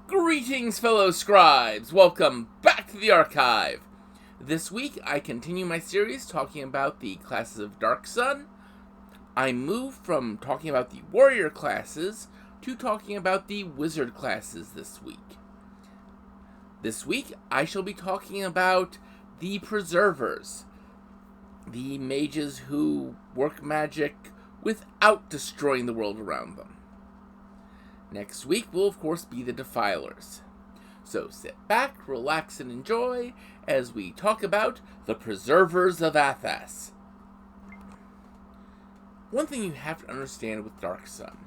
Greetings, fellow scribes! Welcome back to the archive! This week, I continue my series talking about the classes of Dark Sun. I move from talking about the warrior classes to talking about the wizard classes this week. This week, I shall be talking about the preservers, the mages who work magic without destroying the world around them. Next week will, of course, be the Defilers. So sit back, relax, and enjoy as we talk about the Preservers of Athas. One thing you have to understand with Dark Sun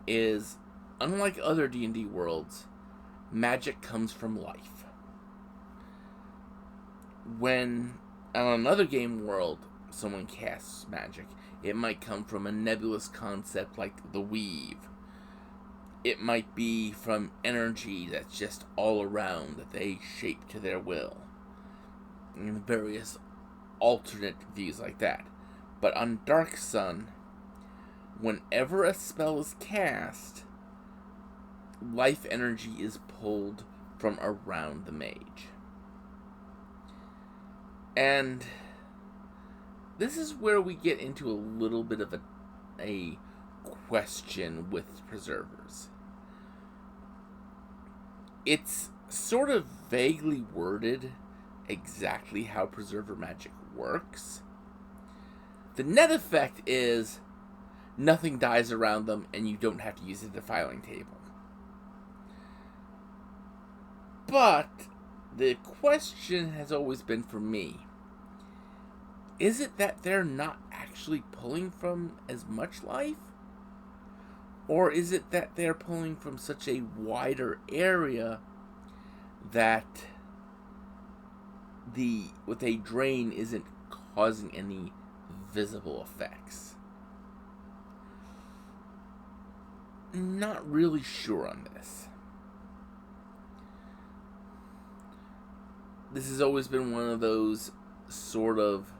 is, unlike other D&D worlds, magic comes from life. When, on another game world, someone casts magic, it might come from a nebulous concept like the Weave. It might be from energy that's just all around that they shape to their will. And various alternate views like that. But on Dark Sun, whenever a spell is cast, life energy is pulled from around the mage. And this is where we get into a little bit of a question with preservers. It's sort of vaguely worded exactly how preserver magic works. The net effect is nothing dies around them and you don't have to use a defiling table. But the question has always been for me, is it that they're not actually pulling from as much life? Or is it that they're pulling from such a wider area that what they drain isn't causing any visible effects? Not really sure on this. This has always been one of those sort of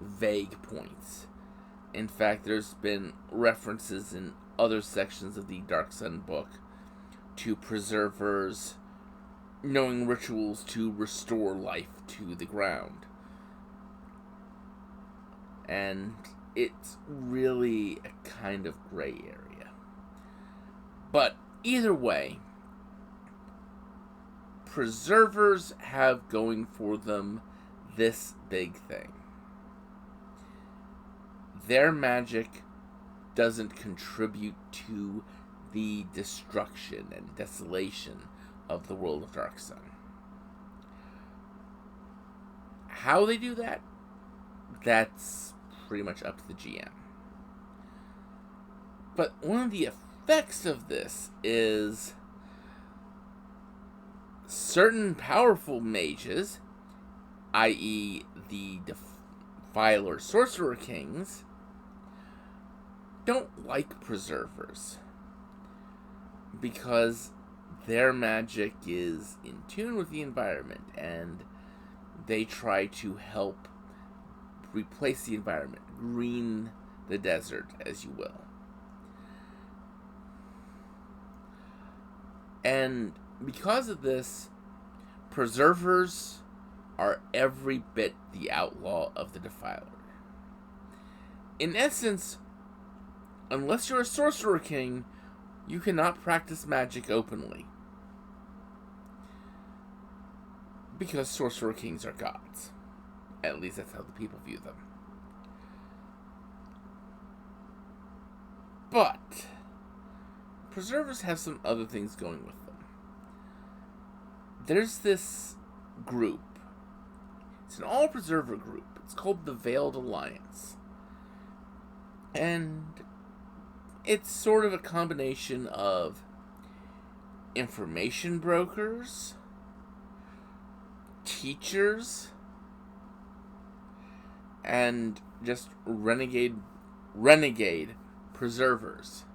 vague points. In fact, there's been references in other sections of the Dark Sun book to preservers knowing rituals to restore life to the ground. And it's really a kind of gray area. But either way, preservers have going for them this big thing. Their magic doesn't contribute to the destruction and desolation of the world of Dark Sun. How they do that, that's pretty much up to the GM. But one of the effects of this is certain powerful mages, i.e. the Defiler Sorcerer Kings, don't like preservers because their magic is in tune with the environment and they try to help replace the environment, green the desert, as you will. And because of this, preservers are every bit the outlaw of the Defiler. In essence, unless you're a Sorcerer King, you cannot practice magic openly. Because Sorcerer Kings are gods. At least that's how the people view them. But preservers have some other things going with them. There's this group. It's an all-preserver group. It's called the Veiled Alliance. And it's sort of a combination of information brokers, teachers, and just renegade preservers,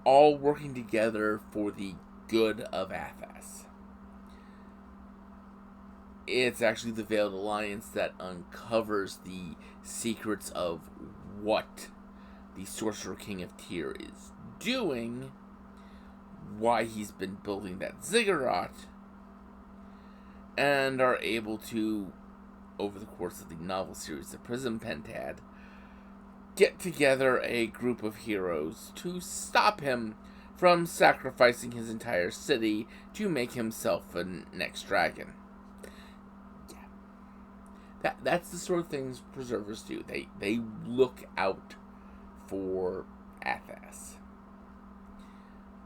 all working together for the good of Athas. It's actually the Veiled Alliance that uncovers the secrets of what the Sorcerer King of Tyr is doing why he's been building that ziggurat, and are able to, over the course of the novel series The Prism Pentad, get together a group of heroes to stop him from sacrificing his entire city to make himself an next dragon. Yeah. That's the sort of things preservers do. They look out for Athas.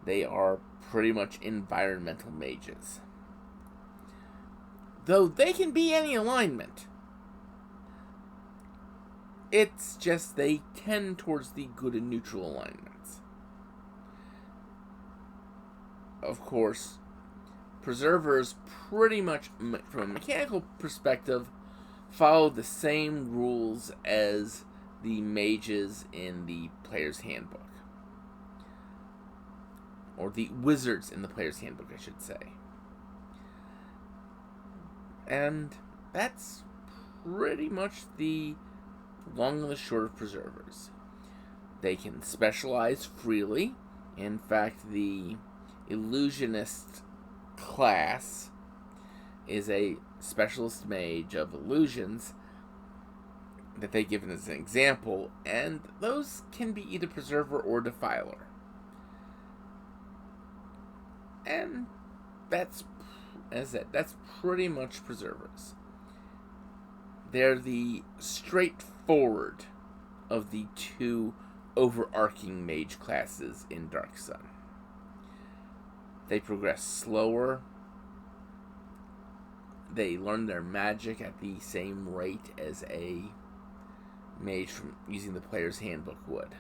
They are pretty much environmental mages. Though they can be any alignment. It's just they tend towards the good and neutral alignments. Of course, preservers pretty much, from a mechanical perspective, follow the same rules as the mages in the player's handbook. Or the wizards in the player's handbook, I should say. And that's pretty much the long and the short of preservers. They can specialize freely. In fact, the illusionist class is a specialist mage of illusions that they give as an example, and those can be either preserver or defiler. And that's, as I said, that's pretty much preservers. They're the straightforward of the two overarching mage classes in Dark Sun. They progress slower. They learn their magic at the same rate as a mage from using the player's handbook would.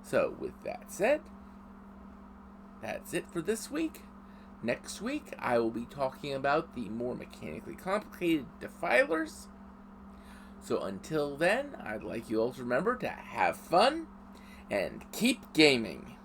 So, with that said, that's it for this week. Next week, I will be talking about the more mechanically complicated defilers. So until then, I'd like you all to remember to have fun and keep gaming.